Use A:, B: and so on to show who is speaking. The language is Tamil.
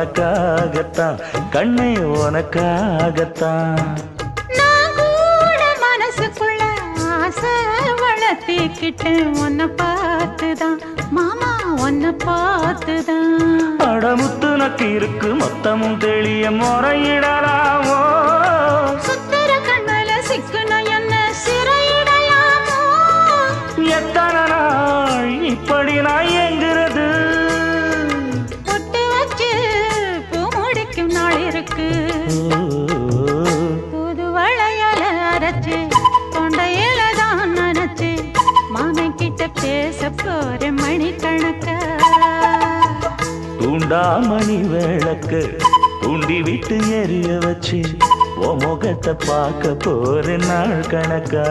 A: உனக்காகத்தான் கண்ணே உனக்காகத்தான்.
B: நான் கூட மனசுக்குள்ள ஆசை வளர்த்திக்கிட்டேன் உன்னை பார்த்துதான் மாமா உன்னை பார்த்துதான்.
A: அடமுத்து நக்கு இருக்கு மொத்தமும் தெளிய முறையிடலாமோ
B: சுத்தர கண்மல சிக்குன என்ன சிறையிடலாமோ.
A: எத்தனை நாள் இப்படி நான் எங்கிறது
B: பொட்டு வச்சு பூ முடிக்கும் நாள் இருக்கு. புது வளையல அரைச்சு தொண்டையில தான் நினைச்சு மாமன் கிட்ட பேச போற மணிக்கணக்கா.
A: தூண்டாமணி விளக்கு தூண்டி விட்டு எரிய வச்சு உன் முகத்தை பார்க்க போற நாள் கணக்கா.